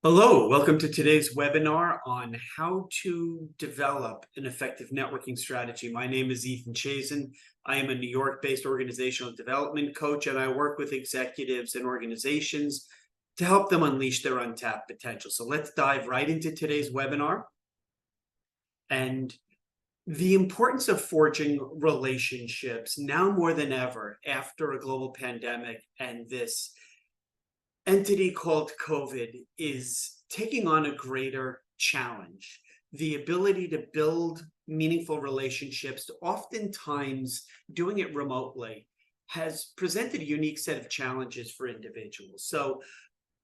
Hello, welcome to today's webinar on how to develop an effective networking strategy. My name is Ethan Chazen. I am a New York-based organizational development coach, and I work with executives and organizations to help them unleash their untapped potential. So let's dive right into today's webinar and the importance of forging relationships now more than ever after a global pandemic and this entity called COVID is taking on a greater challenge. The ability to build meaningful relationships, oftentimes doing it remotely, has presented a unique set of challenges for individuals. So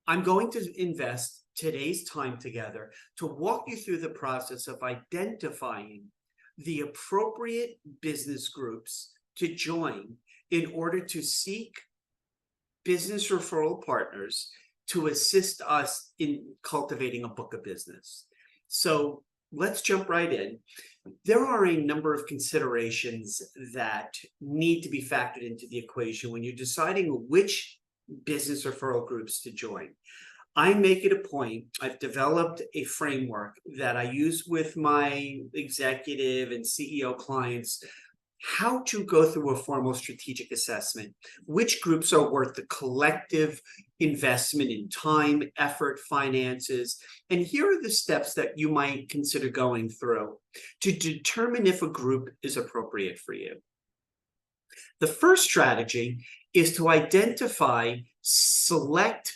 I'm going to invest today's time together to walk you through the process of identifying the appropriate business groups to join in order to seek business referral partners to assist us in cultivating a book of business. So let's jump right in. There are a number of considerations that need to be factored into the equation when you're deciding which business referral groups to join. I make it a point, I've developed a framework that I use with my executive and CEO clients, how to go through a formal strategic assessment, which groups are worth the collective investment in time, effort, finances, and here are the steps that you might consider going through to determine if a group is appropriate for you. The first strategy is to identify select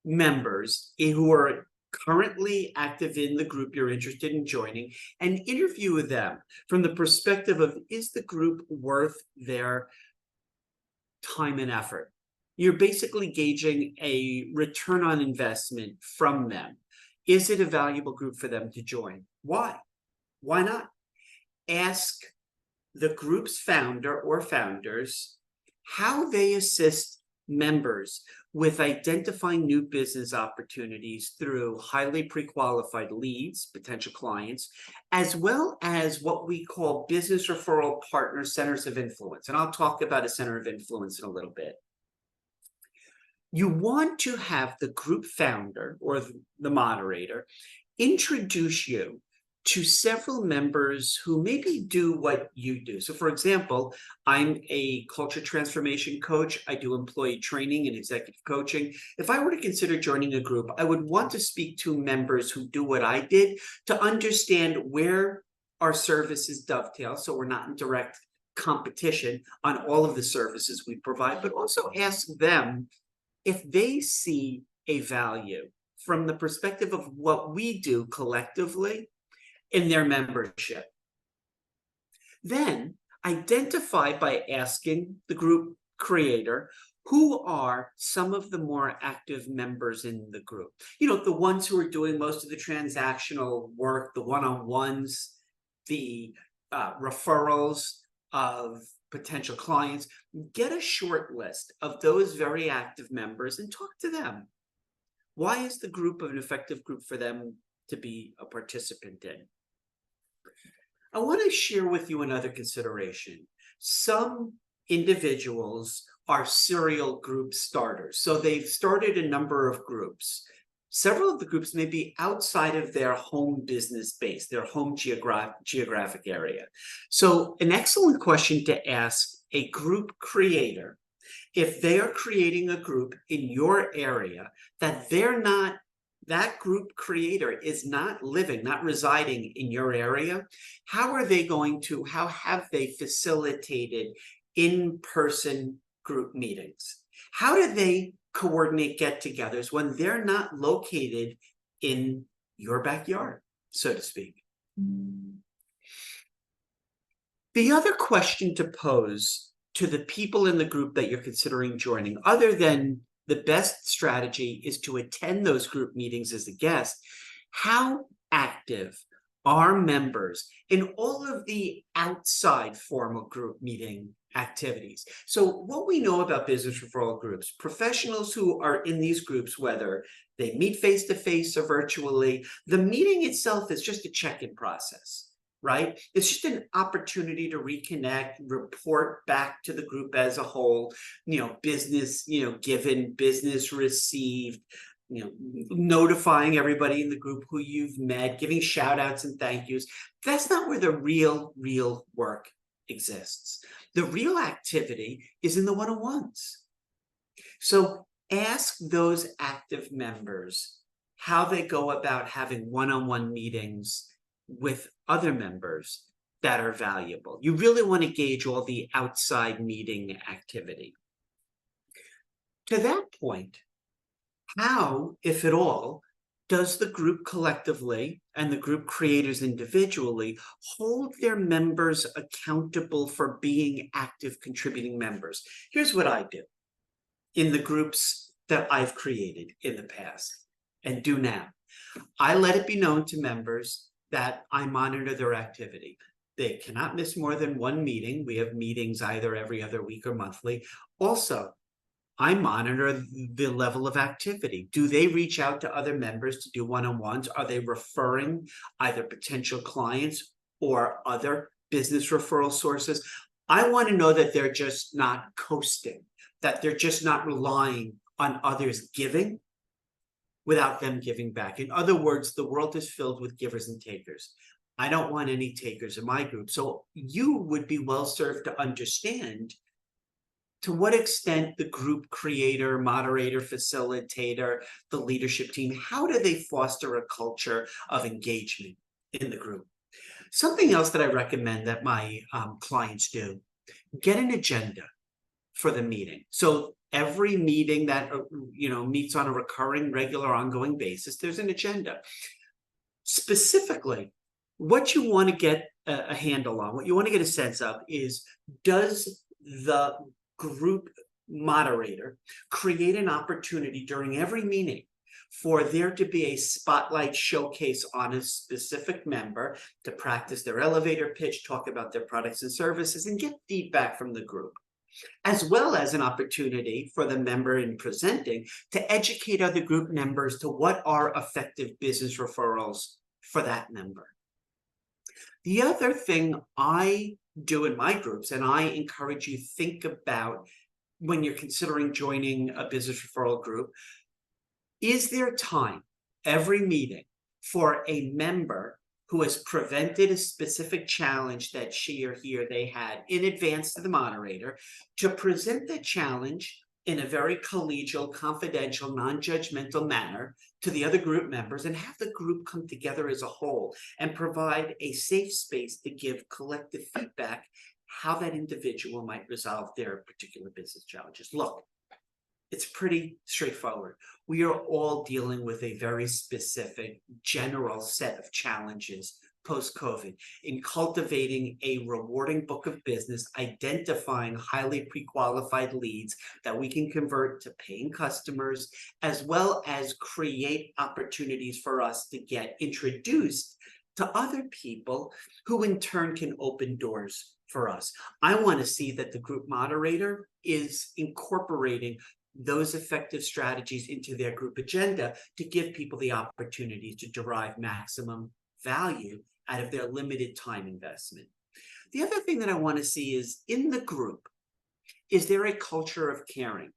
members who are currently active in the group you're interested in joining and interview with them from the perspective of, is the group worth their time and effort? You're basically gauging a return on investment from them. Is it a valuable group for them to join? Why? Why not? Ask the group's founder or founders how they assist members with identifying new business opportunities through highly pre-qualified leads, potential clients, as well as what we call business referral partner centers of influence. And I'll talk about a center of influence in a little bit. You want to have the group founder or the moderator introduce you to several members who maybe do what you do. So for example, I'm a culture transformation coach. I do employee training and executive coaching. If I were to consider joining a group, I would want to speak to members who do what I did to understand where our services dovetail, so we're not in direct competition on all of the services we provide, but also ask them if they see a value from the perspective of what we do collectively in their membership. Then identify by asking the group creator who are some of the more active members in the group. You know, the ones who are doing most of the transactional work, the one-on-ones, the referrals of potential clients. Get a short list of those very active members and talk to them. Why is the group an effective group for them to be a participant in? I want to share with you another consideration. Some individuals are serial group starters. So they've started a number of groups. Several of the groups may be outside of their home business base, their home geographic area. So an excellent question to ask a group creator, if they are creating a group in your area that group creator is not living, not residing in your area, how have they facilitated in-person group meetings? How do they coordinate get-togethers when they're not located in your backyard, so to speak? The other question to pose to the people in the group that you're considering joining, other than the best strategy is to attend those group meetings as a guest, how active are members in all of the outside formal group meeting activities? So what we know about business referral groups, professionals who are in these groups, whether they meet face-to-face or virtually, the meeting itself is just a check-in process. Right? It's just an opportunity to reconnect, report back to the group as a whole, business, given, business received, notifying everybody in the group who you've met, giving shout outs and thank yous. That's not where the real work exists. The real activity is in the one-on-ones. So ask those active members how they go about having one-on-one meetings with other members that are valuable. You really want to gauge all the outside meeting activity. To that point, how, if at all, does the group collectively and the group creators individually hold their members accountable for being active contributing members? Here's what I do in the groups that I've created in the past and do now. I let it be known to members that I monitor their activity. They cannot miss more than one meeting. We have meetings either every other week or monthly. Also, I monitor the level of activity. Do they reach out to other members to do one-on-ones? Are they referring either potential clients or other business referral sources? I want to know that they're just not coasting, that they're just not relying on others giving without them giving back. In other words, the world is filled with givers and takers. I don't want any takers in my group. So you would be well served to understand to what extent the group creator, moderator, facilitator, the leadership team, how do they foster a culture of engagement in the group? Something else that I recommend that my clients do, get an agenda for the meeting. So every meeting that meets on a recurring, regular, ongoing basis, there's an agenda. Specifically, what you want to get a handle on, what you want to get a sense of is, does the group moderator create an opportunity during every meeting for there to be a spotlight showcase on a specific member to practice their elevator pitch, talk about their products and services, and get feedback from the group, as well as an opportunity for the member in presenting to educate other group members to what are effective business referrals for that member. The other thing I do in my groups, and I encourage you think about when you're considering joining a business referral group, is there time every meeting for a member who has prevented a specific challenge that she or he or they had in advance to the moderator to present the challenge in a very collegial, confidential, non-judgmental manner to the other group members, and have the group come together as a whole and provide a safe space to give collective feedback how that individual might resolve their particular business challenges. Look, it's pretty straightforward. We are all dealing with a very specific, general set of challenges post-COVID in cultivating a rewarding book of business, identifying highly pre-qualified leads that we can convert to paying customers, as well as create opportunities for us to get introduced to other people who in turn can open doors for us. I want to see that the group moderator is incorporating those effective strategies into their group agenda to give people the opportunity to derive maximum value out of their limited time investment. The other thing that I want to see is, in the group, is there a culture of caring?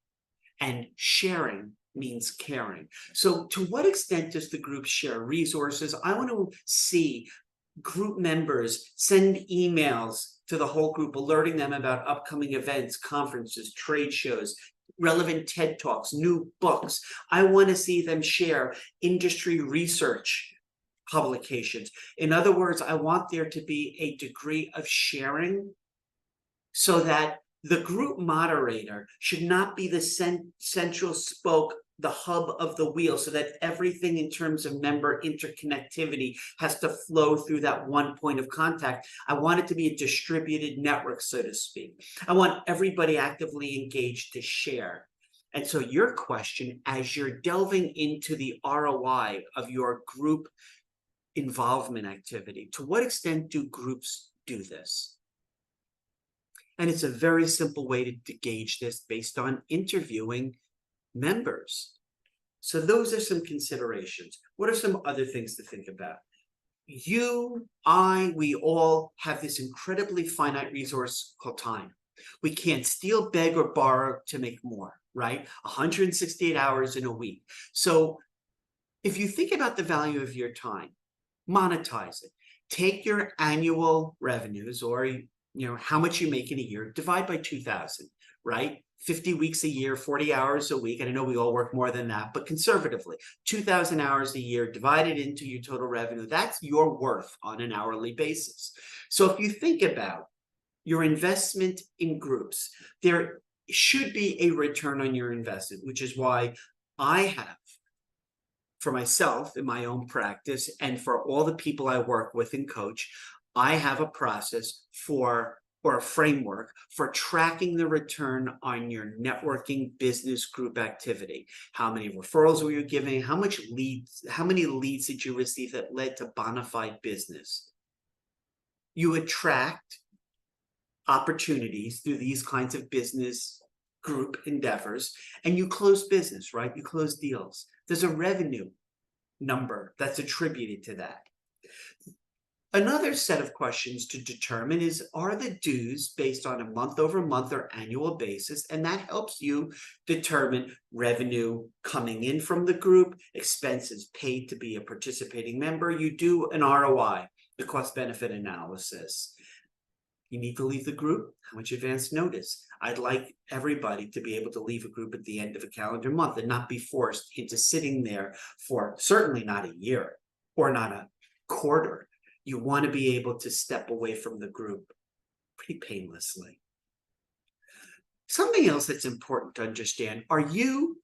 And sharing means caring. So to what extent does the group share resources? I want to see group members send emails to the whole group, alerting them about upcoming events, conferences, trade shows, relevant TED Talks, new books. I want to see them share industry research publications. In other words, I want there to be a degree of sharing so that the group moderator should not be the central spoke, the hub of the wheel, so that everything in terms of member interconnectivity has to flow through that one point of contact. I want it to be a distributed network, so to speak. I want everybody actively engaged to share. And so your question, as you're delving into the ROI of your group involvement activity, to what extent do groups do this? And it's a very simple way to gauge this based on interviewing members. So those are some considerations. What are some other things to think about? You, I, we all have this incredibly finite resource called time. We can't steal, beg, or borrow to make more, right? 168 hours in a week. So if you think about the value of your time, monetize it. Take your annual revenues, or how much you make in a year, divide by 2,000, right? 50 weeks a year, 40 hours a week. And I know we all work more than that, but conservatively, 2,000 hours a year divided into your total revenue, that's your worth on an hourly basis. So if you think about your investment in groups, there should be a return on your investment, which is why I have, for myself in my own practice and for all the people I work with and coach, I have a process or a framework for tracking the return on your networking business group activity. How many referrals were you giving? How many leads did you receive that led to bona fide business? You attract opportunities through these kinds of business group endeavors, and you close business, right? You close deals. There's a revenue number that's attributed to that. Another set of questions to determine is, are the dues based on a month-over-month or annual basis? And that helps you determine revenue coming in from the group, expenses paid to be a participating member. You do an ROI, the cost-benefit analysis. You need to leave the group, how much advance notice? I'd like everybody to be able to leave a group at the end of a calendar month and not be forced into sitting there for certainly not a year or not a quarter. You want to be able to step away from the group pretty painlessly. Something else that's important to understand, are you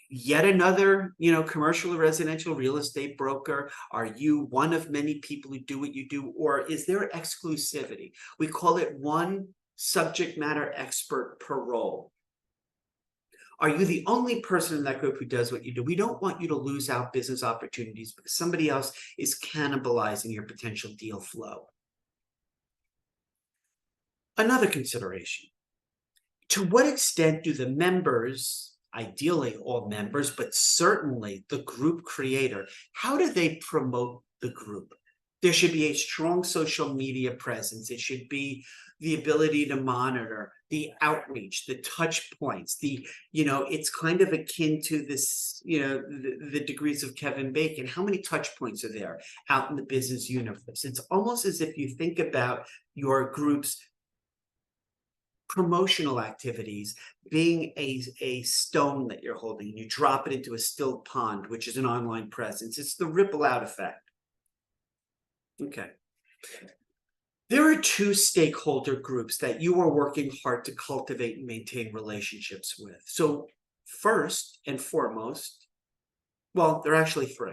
yet another, commercial or residential real estate broker? Are you one of many people who do what you do, or is there exclusivity? We call it one subject matter expert per role. Are you the only person in that group who does what you do? We don't want you to lose out business opportunities because somebody else is cannibalizing your potential deal flow. Another consideration, to what extent do the members, ideally all members, but certainly the group creator, how do they promote the group? There should be a strong social media presence. It should be the ability to monitor, the outreach, the touch points, it's kind of akin to this, the degrees of Kevin Bacon. How many touch points are there out in the business universe? It's almost as if you think about your group's promotional activities being a stone that you're holding, and you drop it into a still pond, which is an online presence. It's the ripple out effect. Okay. There are two stakeholder groups that you are working hard to cultivate and maintain relationships with. So first and foremost, well, there are actually three.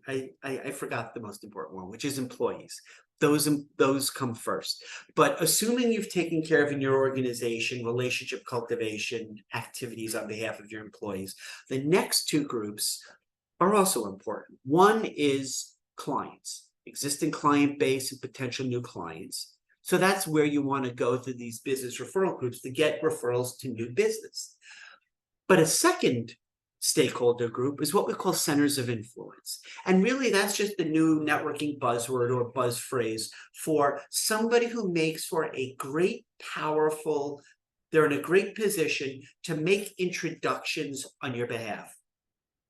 I forgot the most important one, which is employees. Those come first. But assuming you've taken care of in your organization relationship cultivation activities on behalf of your employees, the next two groups are also important. One is clients, existing client base and potential new clients. So that's where you want to go through these business referral groups to get referrals to new business. But a second stakeholder group is what we call centers of influence. And really, that's just the new networking buzzword or buzz phrase for somebody who makes for a great, powerful, they're in a great position to make introductions on your behalf.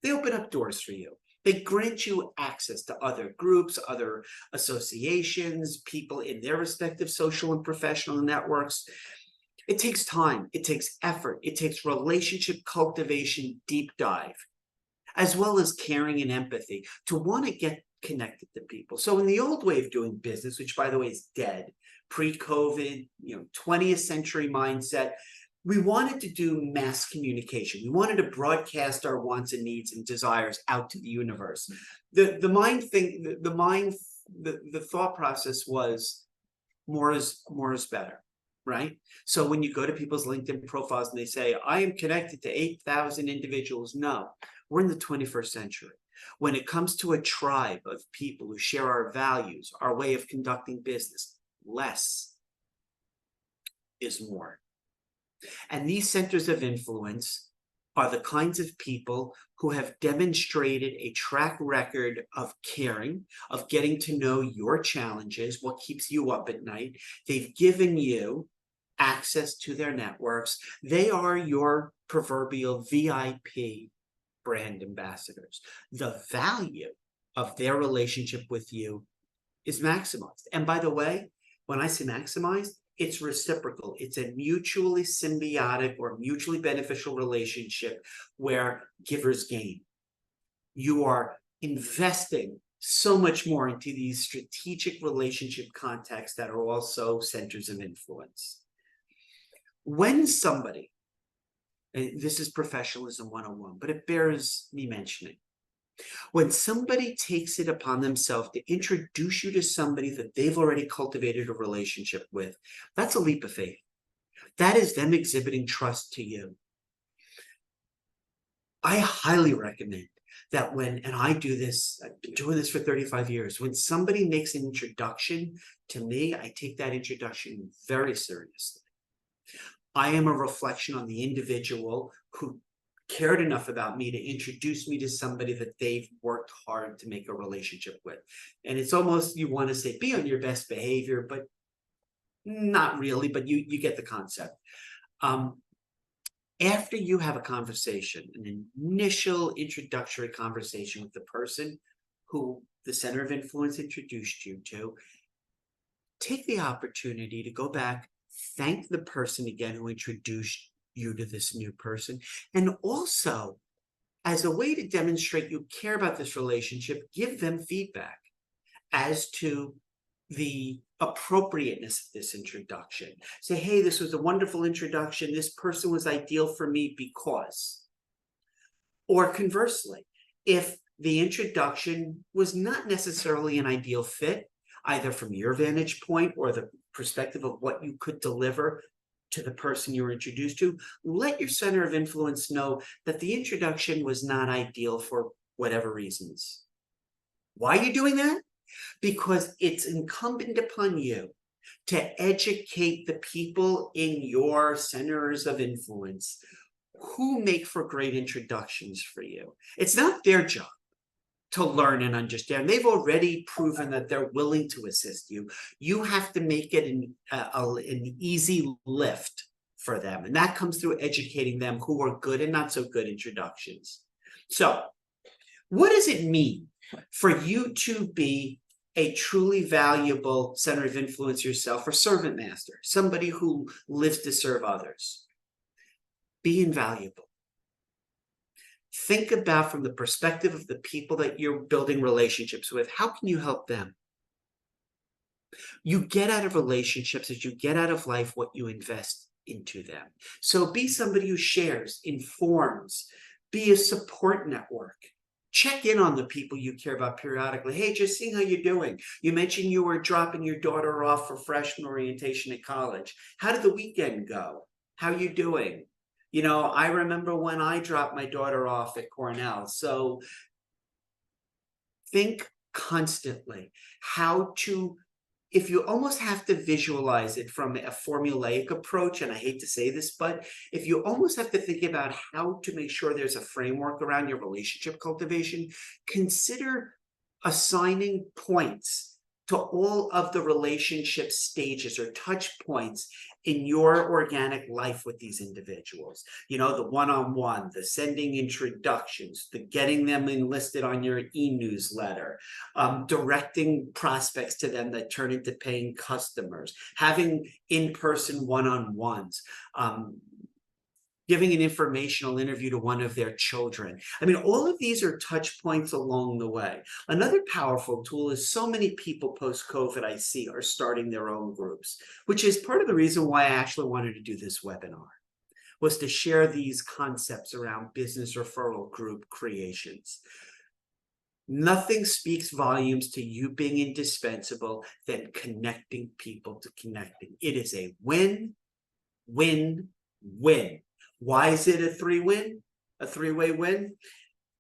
They open up doors for you. They grant you access to other groups, other associations, people in their respective social and professional networks. It takes time, it takes effort, it takes relationship cultivation, deep dive, as well as caring and empathy to want to get connected to people. So in the old way of doing business, which by the way is dead, pre-COVID, 20th century mindset, we wanted to do mass communication. We wanted to broadcast our wants and needs and desires out to the universe. The thought process was more is better, right? So when you go to people's LinkedIn profiles and they say, I am connected to 8,000 individuals, no, we're in the 21st century. When it comes to a tribe of people who share our values, our way of conducting business, less is more. And these centers of influence are the kinds of people who have demonstrated a track record of caring, of getting to know your challenges, what keeps you up at night. They've given you access to their networks. They are your proverbial VIP brand ambassadors. The value of their relationship with you is maximized. And by the way, when I say maximized, it's reciprocal. It's a mutually symbiotic or mutually beneficial relationship where givers gain. You are investing so much more into these strategic relationship contexts that are also centers of influence. When somebody, and this is professionalism 101, but it bears me mentioning, when somebody takes it upon themselves to introduce you to somebody that they've already cultivated a relationship with, that's a leap of faith. That is them exhibiting trust to you. I highly recommend that and I do this, I've been doing this for 35 years, when somebody makes an introduction to me, I take that introduction very seriously. I am a reflection on the individual who cared enough about me to introduce me to somebody that they've worked hard to make a relationship with. And it's almost, you want to say, be on your best behavior, but not really, but you get the concept. After you have a conversation, an initial introductory conversation with the person who the center of influence introduced you to, take the opportunity to go back, thank the person again who introduced you to this new person, and also, as a way to demonstrate you care about this relationship, give them feedback as to the appropriateness of this introduction. Say, hey, this was a wonderful introduction. This person was ideal for me because. Or conversely, if the introduction was not necessarily an ideal fit, either from your vantage point or the perspective of what you could deliver to the person you were introduced to, let your center of influence know that the introduction was not ideal for whatever reasons. Why are you doing that? Because it's incumbent upon you to educate the people in your centers of influence who make for great introductions for you. It's not their job to learn and understand. They've already proven that they're willing to assist you. You have to make it an easy lift for them. And that comes through educating them who are good and not so good introductions. So what does it mean for you to be a truly valuable center of influence yourself, or servant master, somebody who lives to serve others? Be invaluable. Think about, from the perspective of the people that you're building relationships with, how can you help them? You get out of relationships as you get out of life what you invest into them. So be somebody who shares, informs, be a support network. Check in on the people you care about periodically. Hey, just seeing how you're doing. You mentioned you were dropping your daughter off for freshman orientation at college. How did the weekend go? How are you doing? You know, I remember when I dropped my daughter off at Cornell. So think constantly how to, if you almost have to visualize it from a formulaic approach, and I hate to say this, but if you almost have to think about how to make sure there's a framework around your relationship cultivation, consider assigning points to all of the relationship stages or touch points in your organic life with these individuals. You know, the one-on-one, the sending introductions, the getting them enlisted on your e-newsletter, directing prospects to them that turn into paying customers, having in-person one-on-ones, giving an informational interview to one of their children. I mean, all of these are touch points along the way. Another powerful tool is so many people post-COVID I see are starting their own groups, which is part of the reason why I actually wanted to do this webinar, was to share these concepts around business referral group creations. Nothing speaks volumes to you being indispensable than connecting people to connecting. It is a win, win, win. Why is it a three-way win?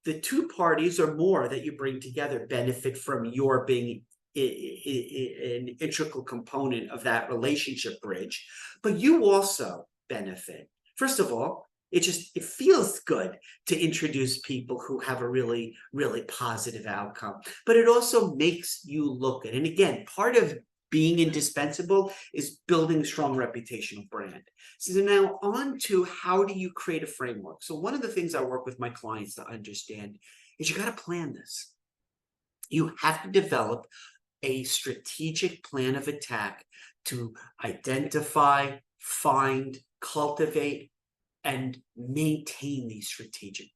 The two parties or more that you bring together benefit from your being an integral component of that relationship bridge, but you also benefit. First of all, it feels good to introduce people who have a really, really positive outcome, but it also makes you look good. And again, part of being indispensable is building a strong reputational brand. So now on to how do you create a framework? So one of the things I work with my clients to understand is you got to plan this. You have to develop a strategic plan of attack to identify, find, cultivate, and maintain these strategic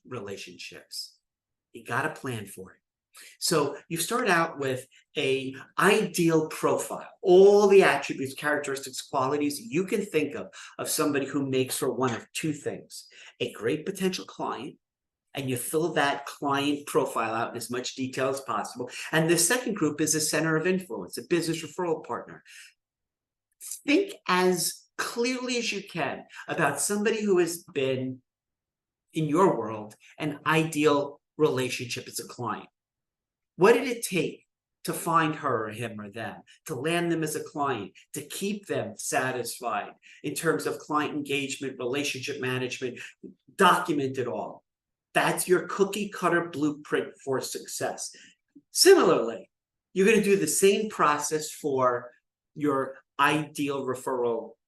relationships. You got to plan for it. So you start out with an ideal profile, all the attributes, characteristics, qualities you can think of somebody who makes for one of two things: a great potential client, and you fill that client profile out in as much detail as possible. And the second group is a center of influence, a business referral partner. Think as clearly as you can about somebody who has been, in your world, an ideal relationship as a client. What did it take to find her or him or them, to land them as a client, to keep them satisfied in terms of client engagement, relationship management? Document it all. That's your cookie cutter blueprint for success. Similarly, you're going to do the same process for your ideal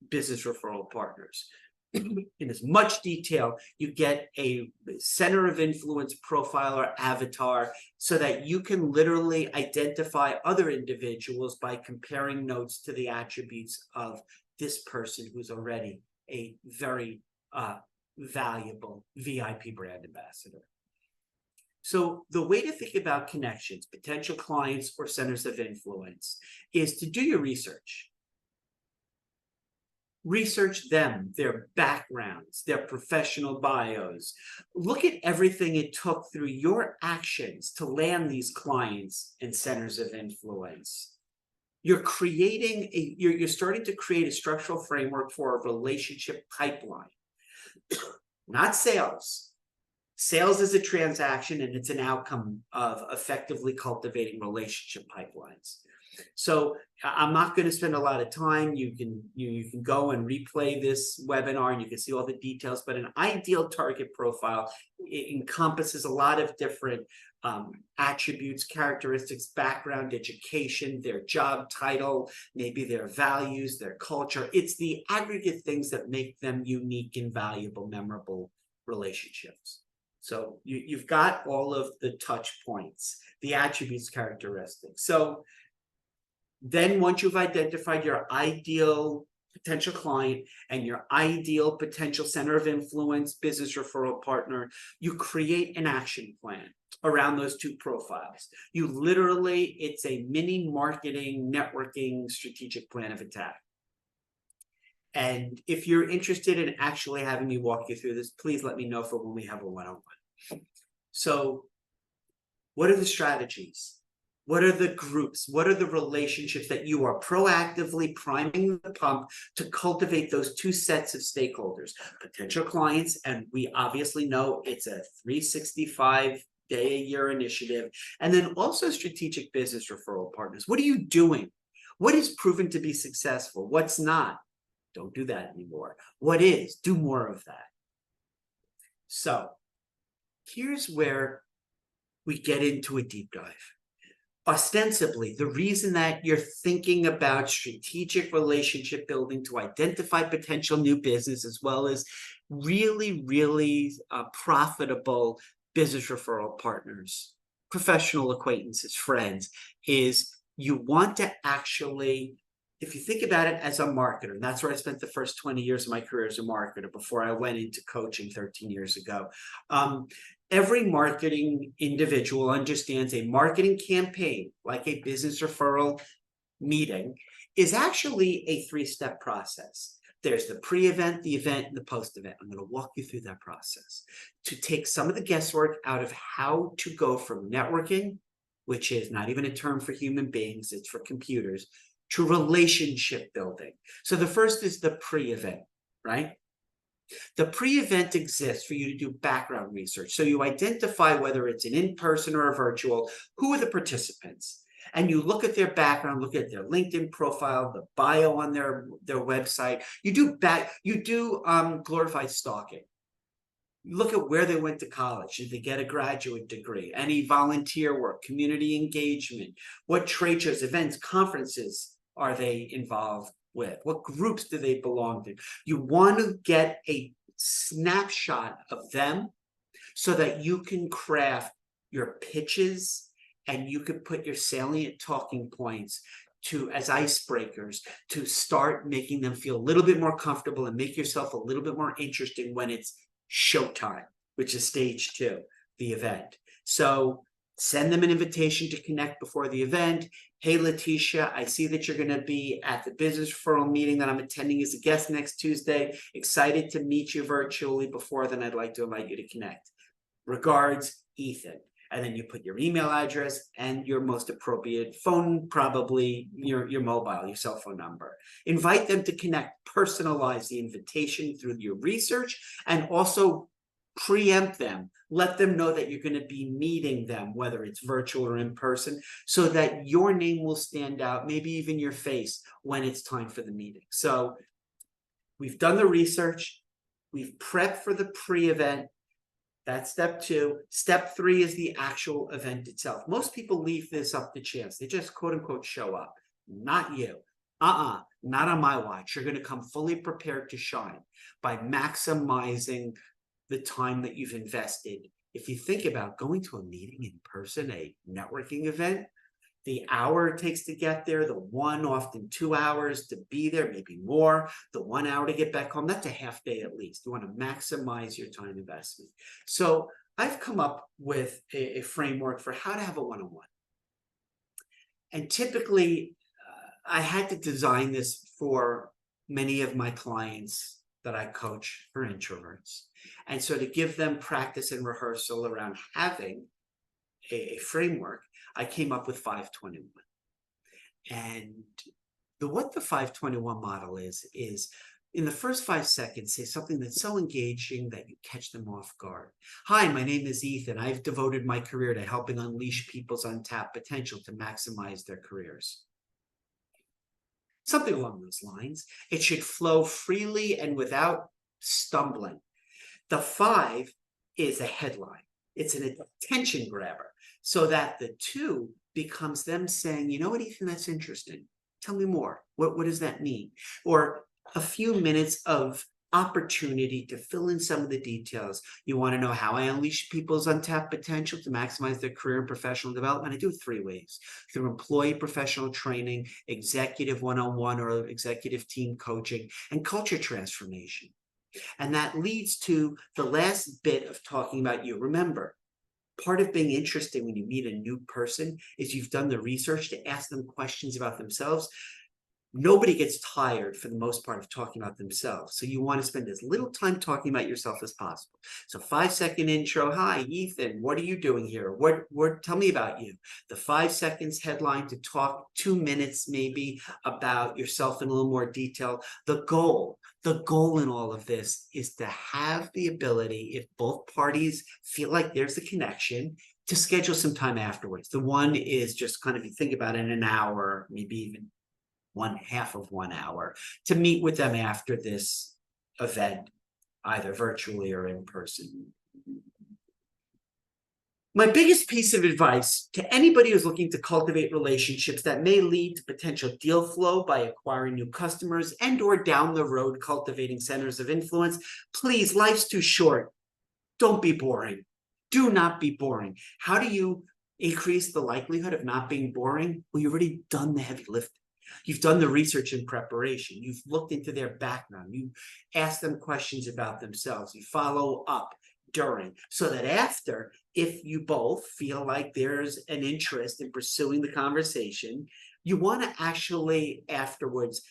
business referral partners. In as much detail, you get a center of influence profile or avatar so that you can literally identify other individuals by comparing notes to the attributes of this person who's already a very valuable VIP brand ambassador. So the way to think about connections, potential clients, or centers of influence is to do your research. Research them, their backgrounds, their professional bios. Look at everything it took through your actions to land these clients and centers of influence. You're starting to create a structural framework for a relationship pipeline. Not sales. Sales is a transaction and it's an outcome of effectively cultivating relationship pipelines. So I'm not going to spend a lot of time. You can go and replay this webinar and you can see all the details, but an ideal target profile encompasses a lot of different attributes, characteristics, background, education, their job title, maybe their values, their culture. It's the aggregate things that make them unique and valuable, memorable relationships. So you've got all of the touch points, the attributes, characteristics. So then once you've identified your ideal potential client and your ideal potential center of influence, business referral partner, you create an action plan around those two profiles. It's a mini marketing, networking, strategic plan of attack. And if you're interested in actually having me walk you through this, please let me know for when we have a one-on-one. So what are the strategies? What are the groups? What are the relationships that you are proactively priming the pump to cultivate those two sets of stakeholders, potential clients, and we obviously know it's a 365-day-a-year initiative, and then also strategic business referral partners. What are you doing? What is proven to be successful? What's not? Don't do that anymore. What is? Do more of that. So here's where we get into a deep dive. Ostensibly, the reason that you're thinking about strategic relationship building to identify potential new business as well as really, really profitable business referral partners, professional acquaintances, friends, is you want to actually, if you think about it as a marketer, and that's where I spent the first 20 years of my career as a marketer before I went into coaching 13 years ago. Every marketing individual understands a marketing campaign, like a business referral meeting, is actually a three-step process. There's the pre-event, the event, and the post-event. I'm going to walk you through that process to take some of the guesswork out of how to go from networking, which is not even a term for human beings, it's for computers, to relationship building. So the first is the pre-event, right? The pre-event exists for you to do background research. So you identify whether it's an in-person or a virtual, who are the participants? and you look at their background, look at their LinkedIn profile, the bio on their website. You do glorified stalking. Look at where they went to college. Did they get a graduate degree? Any volunteer work, community engagement? What trade shows, events, conferences are they involved with? What groups do they belong to? You want to get a snapshot of them so that you can craft your pitches and you can put your salient talking points as icebreakers to start making them feel a little bit more comfortable and make yourself a little bit more interesting when it's showtime, which is stage 2, the event. So send them an invitation to connect before the event. Hey, Letitia, I see that you're going to be at the business referral meeting that I'm attending as a guest next Tuesday. Excited to meet you virtually before then. I'd like to invite you to connect. Regards, Ethan. And then you put your email address and your most appropriate phone, probably your mobile, your cell phone number. Invite them to connect, personalize the invitation through your research, and also preempt them. Let them know that you're going to be meeting them, whether it's virtual or in person, so that your name will stand out, maybe even your face, when it's time for the meeting. So we've done the research. We've prepped for the pre-event. That's step 2. Step 3 is the actual event itself. Most people leave this up to chance. They just quote unquote show up. Not you. Not on my watch. You're going to come fully prepared to shine by maximizing the time that you've invested. If you think about going to a meeting in person, a networking event, the hour it takes to get there, the 1, often 2 hours to be there, maybe more, the 1 hour to get back home, that's a half day at least. You want to maximize your time investment. So I've come up with a framework for how to have a one-on-one. And typically, I had to design this for many of my clients that I coach for introverts. And so to give them practice and rehearsal around having a framework, I came up with 521. And what the 521 model is in the first 5 seconds, say something that's so engaging that you catch them off guard. Hi, my name is Ethan. I've devoted my career to helping unleash people's untapped potential to maximize their careers. Something along those lines. It should flow freely and without stumbling. The 5 is a headline. It's an attention grabber, so that the 2 becomes them saying, you know what, Ethan, that's interesting. Tell me more. What does that mean? Or a few minutes of opportunity to fill in some of the details. You want to know how I unleash people's untapped potential to maximize their career and professional development? I do it 3 ways: through employee professional training, executive one-on-one or executive team coaching, and culture transformation. And that leads to the last bit of talking about you. Remember, part of being interesting when you meet a new person is you've done the research to ask them questions about themselves. Nobody gets tired, for the most part, of talking about themselves. So you want to spend as little time talking about yourself as possible. So 5-second intro. Hi, Ethan. What are you doing here? Tell me about you. The 5 seconds headline to talk 2 minutes maybe about yourself in a little more detail. The goal in all of this is to have the ability, if both parties feel like there's a connection, to schedule some time afterwards. The one is just kind of, you think about it, in an hour, maybe even 1/2 of 1 hour, to meet with them after this event, either virtually or in person. My biggest piece of advice to anybody who's looking to cultivate relationships that may lead to potential deal flow by acquiring new customers and or down the road cultivating centers of influence, please, life's too short. Don't be boring. Do not be boring. How do you increase the likelihood of not being boring? Well, you've already done the heavy lifting. You've done the research and preparation. You've looked into their background. You ask them questions about themselves. You follow up during, so that after, if you both feel like there's an interest in pursuing the conversation, you want to actually afterwards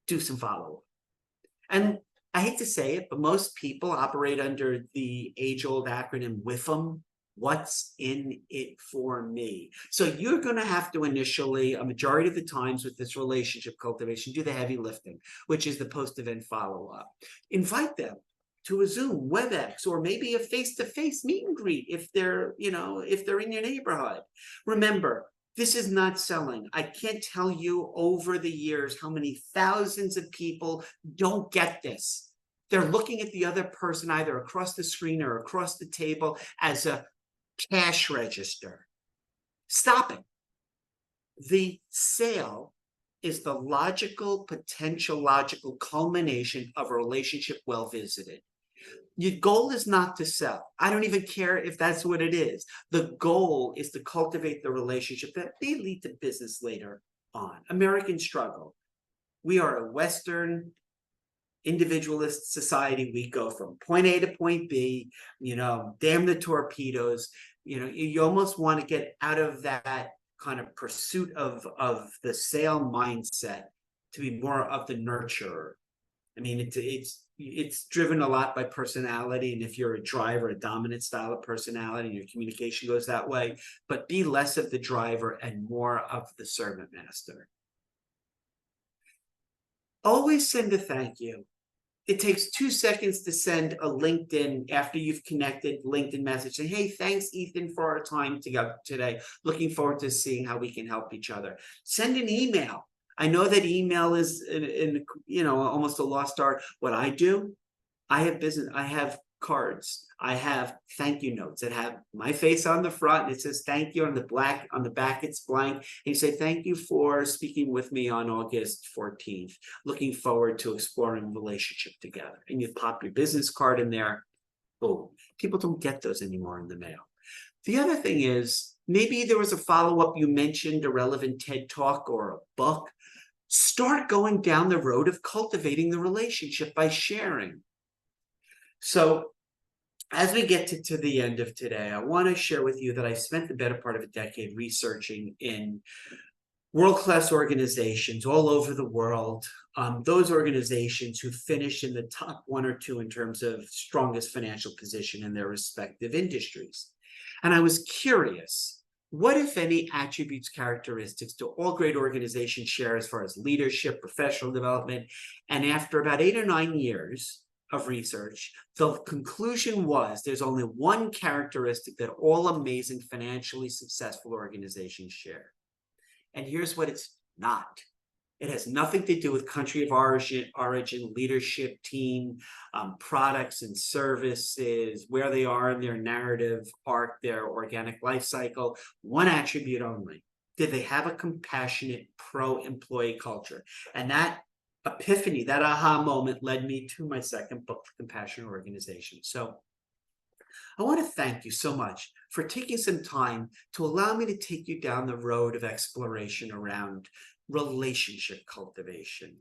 do some follow-up. And I hate to say it, but most people operate under the age-old acronym WIFM. What's in it for me? So you're going to have to initially, a majority of the times with this relationship cultivation, do the heavy lifting, which is the post-event follow-up. Invite them to a Zoom, WebEx, or maybe a face-to-face meet and greet if they're in your neighborhood. Remember, This is not selling. I can't tell you over the years how many thousands of people don't get this. They're looking at the other person either across the screen or across the table as a cash register. Stop it. The sale is the potential logical culmination of a relationship well visited. Your goal is not to sell. I don't even care if that's what it is. The goal is to cultivate the relationship that may lead to business later on. American struggle. We are a Western individualist society. We go from point A to point B, damn the torpedoes. You almost want to get out of that kind of pursuit of the sale mindset to be more of the nurturer. I mean, it's driven a lot by personality, and if you're a driver, a dominant style of personality, and your communication goes that way, but be less of the driver and more of the servant master. Always send a thank you. It takes 2 seconds to send a LinkedIn after you've connected LinkedIn message saying, hey, thanks, Ethan, for our time together today. Looking forward to seeing how we can help each other. Send an email. I know that email is almost a lost art. What I do, I have cards. I have thank you notes that have my face on the front, and it says thank you on the back it's blank. And you say, thank you for speaking with me on August 14th. Looking forward to exploring a relationship together. And you pop your business card in there. Boom. People don't get those anymore in the mail. The other thing is, maybe there was a follow-up, you mentioned a relevant TED Talk or a book. Start going down the road of cultivating the relationship by sharing. So as we get to the end of today, I want to share with you that I spent the better part of a decade researching in world-class organizations all over the world, those organizations who finish in the top 1 or 2 in terms of strongest financial position in their respective industries. And I was curious, what, if any, attributes, characteristics do all great organizations share as far as leadership, professional development? And after about 8 or 9 years of research, the conclusion was there's only one characteristic that all amazing, financially successful organizations share. And here's what it's not. It has nothing to do with country of origin, leadership team, products and services, where they are in their narrative arc, their organic life cycle. One attribute only. Did they have a compassionate, pro-employee culture? And that epiphany, that aha moment, led me to my second book, Compassionate Organization. So I want to thank you so much for taking some time to allow me to take you down the road of exploration around relationship cultivation.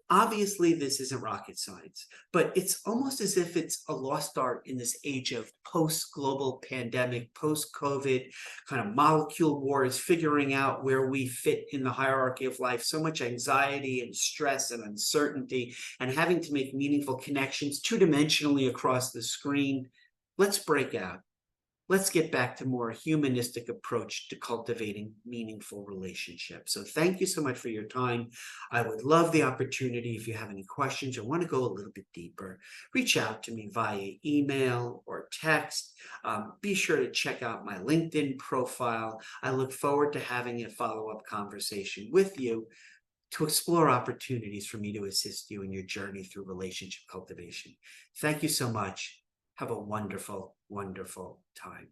Obviously, this isn't rocket science, but it's almost as if it's a lost art in this age of post-global pandemic, post-COVID kind of molecule wars, figuring out where we fit in the hierarchy of life, so much anxiety and stress and uncertainty, and having to make meaningful connections two-dimensionally across the screen. Let's break out. Let's get back to a more humanistic approach to cultivating meaningful relationships. So thank you so much for your time. I would love the opportunity, if you have any questions or want to go a little bit deeper, reach out to me via email or text. Be sure to check out my LinkedIn profile. I look forward to having a follow-up conversation with you to explore opportunities for me to assist you in your journey through relationship cultivation. Thank you so much. Have a wonderful, wonderful time.